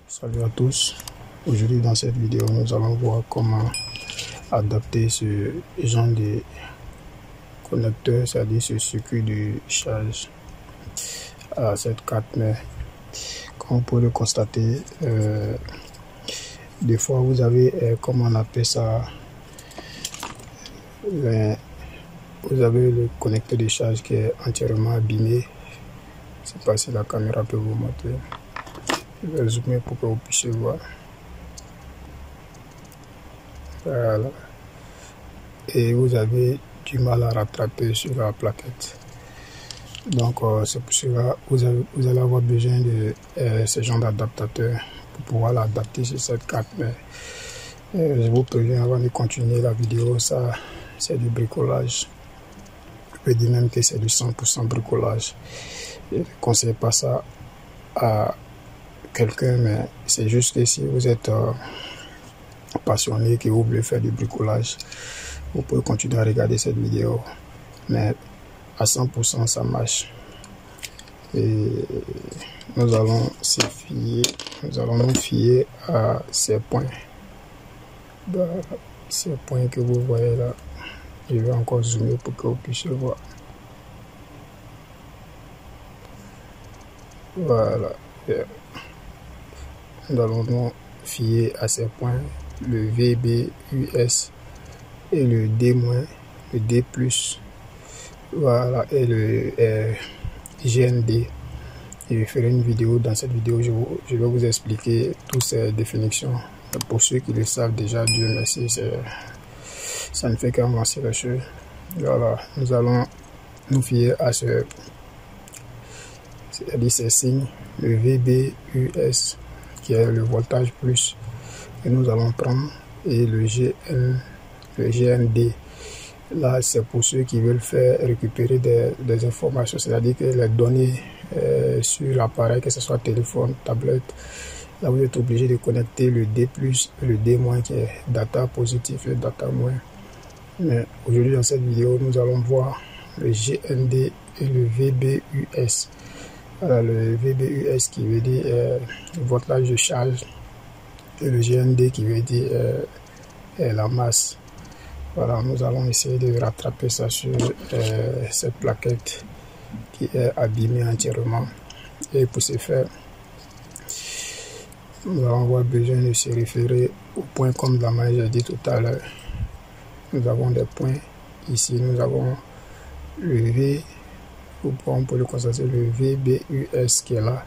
Salut à tous. Aujourd'hui dans cette vidéo nous allons voir comment adapter ce genre de connecteur, c'est-à-dire ce circuit de charge à cette carte mère. Comme vous pouvez le constater, des fois vous avez comment on appelle ça, vous avez le connecteur de charge qui est entièrement abîmé. Je ne sais pas si la caméra peut vous montrer. Je vais zoomer pour que vous puissiez voir. Voilà. Et vous avez du mal à rattraper sur la plaquette. Donc c'est pour cela que vous allez avoir besoin de ce genre d'adaptateur pour pouvoir l'adapter sur cette carte. Mais je vous préviens avant de continuer la vidéo, ça c'est du bricolage. Je peux dire même que c'est du 100% bricolage. Je ne conseille pas ça à quelqu'un, mais c'est juste que si vous êtes passionné, que vous voulez faire du bricolage, vous pouvez continuer à regarder cette vidéo, mais à 100% ça marche. Et nous allons nous fier à ces points. Ces points que vous voyez là, je vais encore zoomer pour que vous puissiez voir. Voilà. Nous allons nous fier à ces points, le VBUS et le D-, le D+, voilà, et le GND. Je ferai une vidéo. Dans cette vidéo, je vais vous expliquer toutes ces définitions. Pour ceux qui le savent déjà, Dieu merci, ça ne fait qu'avancer la chose. Voilà, nous allons nous fier à ces signes, le VBUS qui est le voltage plus, et nous allons prendre, et le GND. Là, c'est pour ceux qui veulent faire récupérer des informations, c'est-à-dire que les données sur l'appareil, que ce soit téléphone, tablette. Là, vous êtes obligé de connecter le D+, et le D- qui est data positif et data moins. Mais aujourd'hui, dans cette vidéo, nous allons voir le GND et le VBUS. Voilà, le VBUS qui veut dire voltage de charge, et le GND qui veut dire la masse. Voilà, nous allons essayer de rattraper ça sur cette plaquette qui est abîmée entièrement. Et pour ce faire, nous allons avoir besoin de se référer aux points comme la main j'ai dit tout à l'heure. Nous avons des points ici, nous avons le V, on peut le constater, le VBUS qui est là,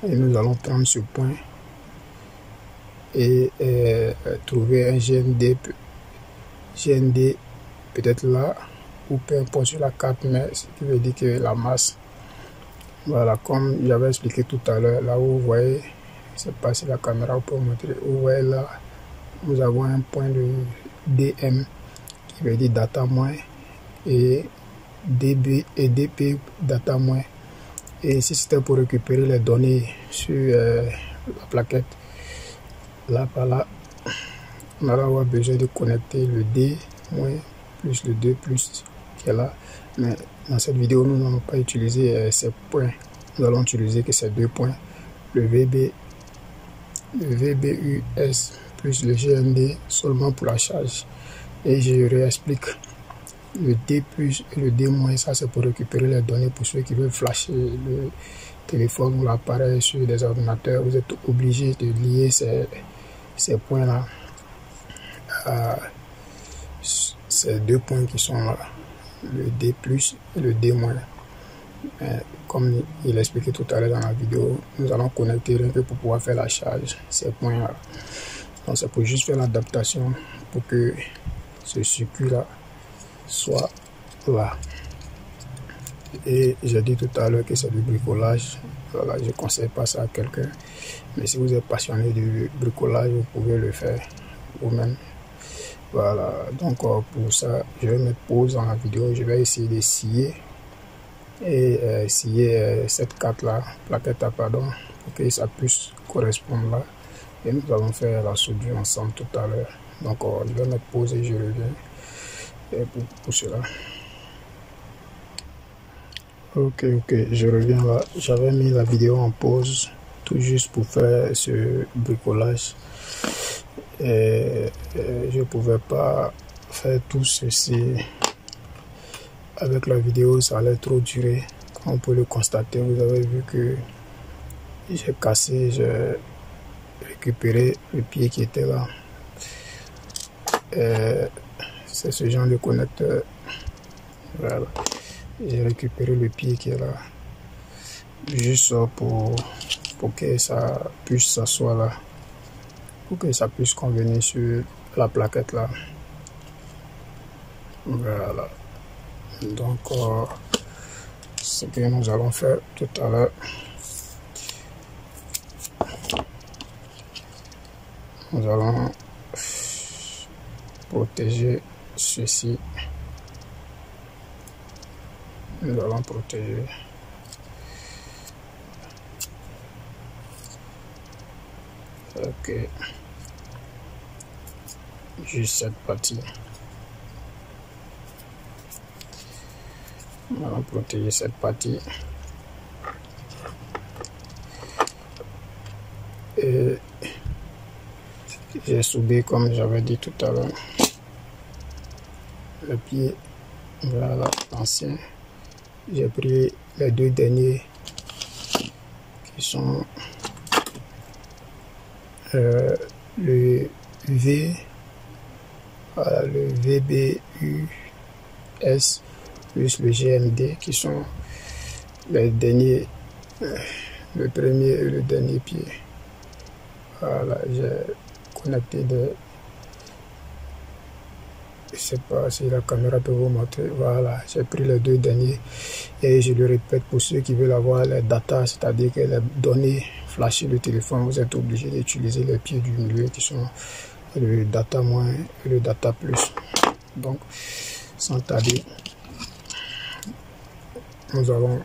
et nous allons prendre ce point et trouver un GND peut-être là, ou peu importe sur la carte, mais ce qui veut dire que la masse. Voilà, comme j'avais expliqué tout à l'heure, là où vous voyez, je ne sais pas si la caméra peut montrer, vous voyez là, nous avons un point de DM qui veut dire data moins, et DB et DP data moins. Et si c'était pour récupérer les données sur la plaquette, là par là, on allait avoir besoin de connecter le D- plus le 2+ qui est là. Mais dans cette vidéo, nous n'allons pas utiliser ces points. Nous allons utiliser que ces deux points, le VBUS plus le GND seulement pour la charge. Et je réexplique. Le D+ et le D-, ça c'est pour récupérer les données pour ceux qui veulent flasher le téléphone ou l'appareil sur des ordinateurs. Vous êtes obligé de lier ces points-là à ces deux points qui sont là, le D+ et le D-. Comme il expliqué tout à l'heure dans la vidéo, nous allons connecter rien que pour pouvoir faire la charge, ces points-là. Donc c'est pour juste faire l'adaptation pour que ce circuit-là soit là. Et j'ai dit tout à l'heure que c'est du bricolage. Voilà, je ne conseille pas ça à quelqu'un, mais si vous êtes passionné du bricolage, vous pouvez le faire vous-même. Voilà, donc pour ça, je vais mettre pause dans la vidéo. Je vais essayer de scier et scier cette carte-là, plaquette à pardon, pour que ça puisse correspondre là. Et nous allons faire la soudure ensemble tout à l'heure. Donc je vais mettre pause et je reviens pour cela. Ok, je reviens là. J'avais mis la vidéo en pause tout juste pour faire ce bricolage. Et je pouvais pas faire tout ceci avec la vidéo, ça allait trop durer. Comme on peut le constater, vous avez vu que j'ai cassé, j'ai récupéré le pied qui était là. C'est ce genre de connecteur. Voilà, j'ai récupéré le pied qui est là, juste pour que ça puisse s'asseoir là, pour que ça puisse convenir sur la plaquette là. Voilà, donc ce que nous allons faire tout à l'heure, nous allons protéger ceci. Nous allons protéger juste cette partie. Nous allons protéger cette partie. Et j'ai soudé comme j'avais dit tout à l'heure le pied. Voilà l'ancien. J'ai pris les deux derniers qui sont le V, voilà, le VBUS plus le GND qui sont les derniers, le premier et le dernier pied. Voilà, j'ai connecté des... Je ne sais pas si la caméra peut vous montrer. Voilà, j'ai pris les deux derniers et je le répète pour ceux qui veulent avoir les data, c'est-à-dire que les données flasher le téléphone, vous êtes obligé d'utiliser les pieds du milieu qui sont le data moins et le data plus. Donc, sans tarder, nous allons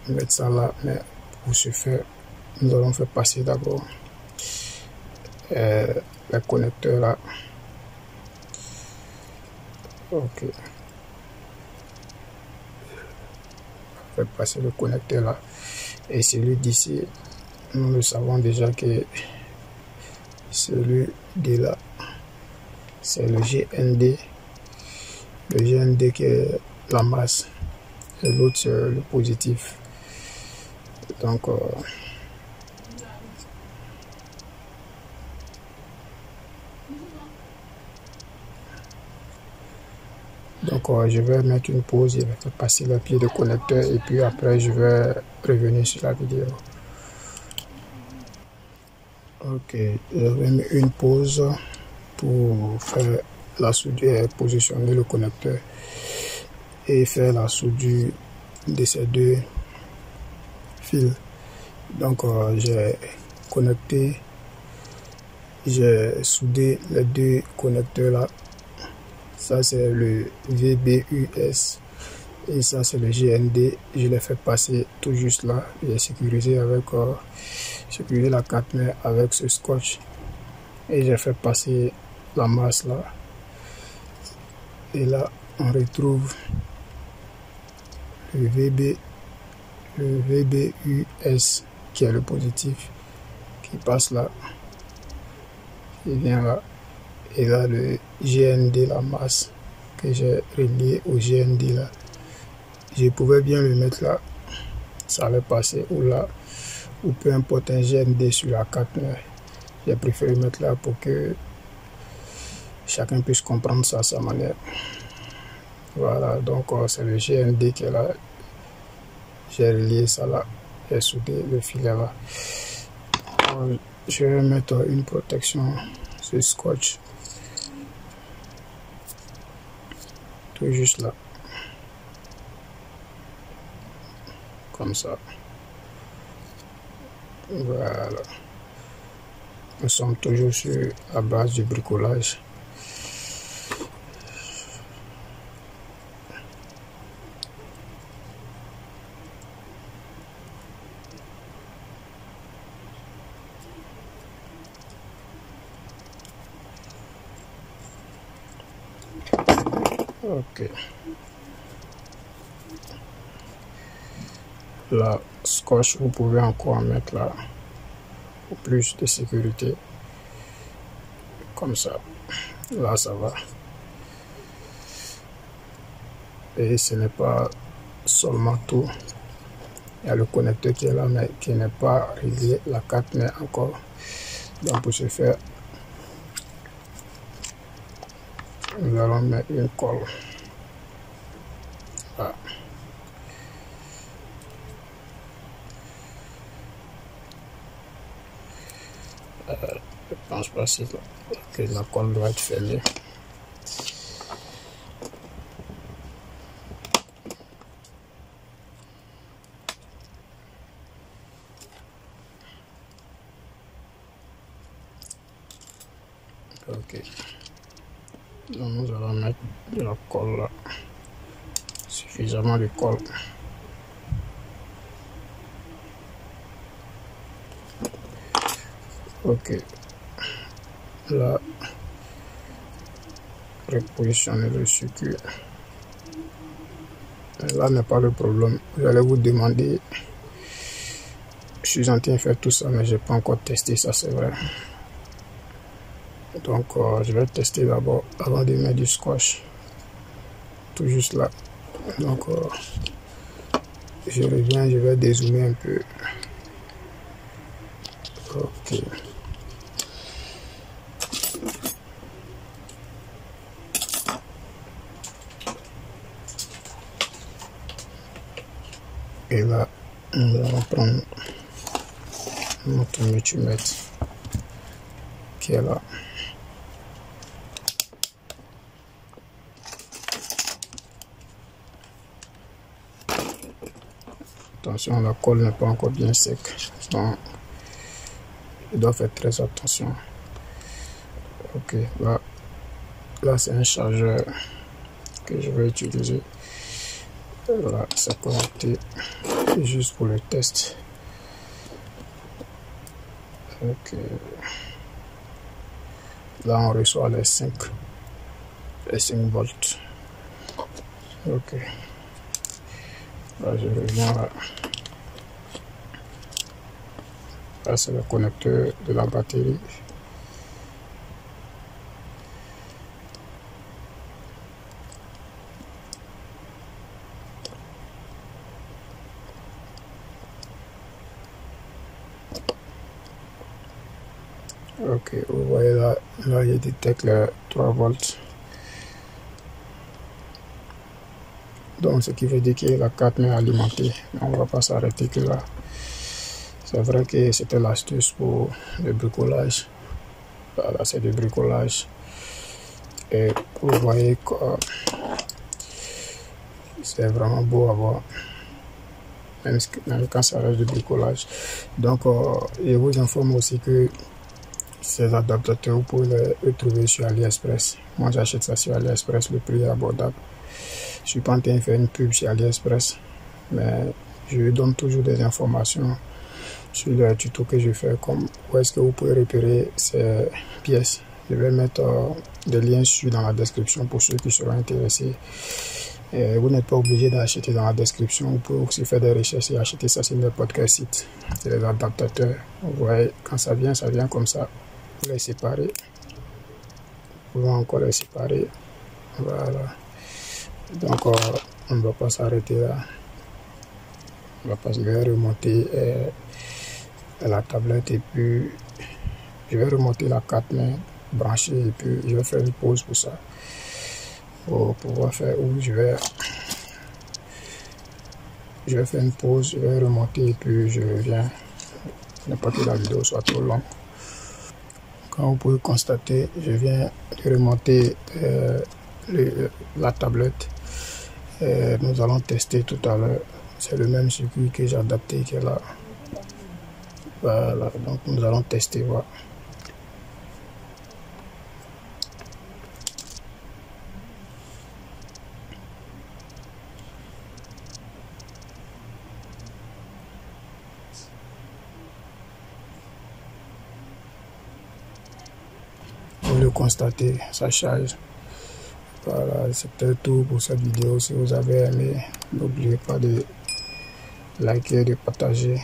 mettre ça là, mais pour ce faire, nous allons faire passer d'abord les connecteurs là. Ok. On va passer le connecteur là. Et celui d'ici, nous le savons déjà que celui de là, c'est le GND. Le GND qui est la masse. Et l'autre, c'est le positif. Donc, je vais mettre une pause, je vais faire passer le pied de connecteur et puis après je vais revenir sur la vidéo. Ok, je vais mettre une pause pour faire la soudure, positionner le connecteur et faire la soudure de ces deux fils. Donc, j'ai connecté, j'ai soudé les deux connecteurs là. Ça c'est le VBUS et ça c'est le GND. Je l'ai fait passer tout juste là. J'ai sécurisé avec sécurisé la carte mère avec ce scotch et j'ai fait passer la masse là. Et là on retrouve le VBUS qui est le positif qui passe là, qui vient là. Et là le GND, la masse que j'ai relié au GND là, je pouvais bien le mettre là, ça allait passer, ou là, ou peu importe, un GND sur la carte, mais j'ai préféré mettre là pour que chacun puisse comprendre ça à sa manière. Voilà, donc c'est le GND qui est là, j'ai relié ça là, j'ai soudé le filet là. Je vais mettre une protection sur scotch. Tout juste là, comme ça. Voilà, nous sommes toujours sur la base du bricolage. Ok. la scotch, vous pouvez encore mettre là pour plus de sécurité. Comme ça, là ça va. Et ce n'est pas seulement tout. Il y a le connecteur qui est là, mais qui n'est pas réglé. La carte n'est encore. Donc pour ce faire, nous allons mettre une colle. Là. Je pense pas que la colle doit être fermée. Ok. Donc nous allons mettre de la colle là. Suffisamment de colle. Ok. Là, repositionner le circuit. Là n'est pas le problème. Vous allez vous demander, je suis en train de faire tout ça, mais je n'ai pas encore testé ça, c'est vrai. Donc, je vais tester d'abord avant de mettre du scotch. Tout juste là. Donc, je reviens, je vais dézoomer un peu. Ok. Et là, nous allons prendre notre multimètre qui est là. Attention, la colle n'est pas encore bien sec. Donc, je dois faire très attention. Ok, là c'est un chargeur que je vais utiliser. Voilà, c'est connecté juste pour le test. Ok. Là on reçoit les 5 volts. Ok. Là je reviens là. Là c'est le connecteur de la batterie. Ok, vous voyez là je détecte les 3 volts. Donc ce qui veut dire que la carte est alimentée. On ne va pas s'arrêter que là. C'est vrai que c'était l'astuce pour le bricolage. Voilà, c'est du bricolage. Et vous voyez que c'est vraiment beau à voir. Même quand ça reste du bricolage. Donc je vous informe aussi que ces adaptateurs, vous pouvez les trouver sur AliExpress. Moi j'achète ça sur AliExpress, le prix est abordable. Je suis pas en train de faire une pub sur AliExpress, mais je donne toujours des informations sur les tutos que je fais, comme où est-ce que vous pouvez repérer ces pièces. Je vais mettre des liens dans la description pour ceux qui seront intéressés. Et vous n'êtes pas obligé d'acheter dans la description, vous pouvez aussi faire des recherches et acheter ça sur n'importe quel site. C'est les adaptateurs. Vous voyez, quand ça vient comme ça. Vous les séparer. Vous pouvez encore les séparer. Voilà. Donc on ne va pas s'arrêter là. Je vais remonter la tablette et puis je vais remonter la carte main branchée et puis je vais faire une pause pour ça. Pour pouvoir faire où je vais faire une pause, je vais remonter et puis je reviens. Ne pas que la vidéo soit trop longue. Comme vous pouvez constater, je viens de remonter la tablette. Nous allons tester tout à l'heure. C'est le même circuit que j'ai adapté qui est là. Voilà, donc nous allons tester, voilà. Vous le constatez, ça charge. Voilà, c'était tout pour cette vidéo. Si vous avez aimé, n'oubliez pas de likez, de partager.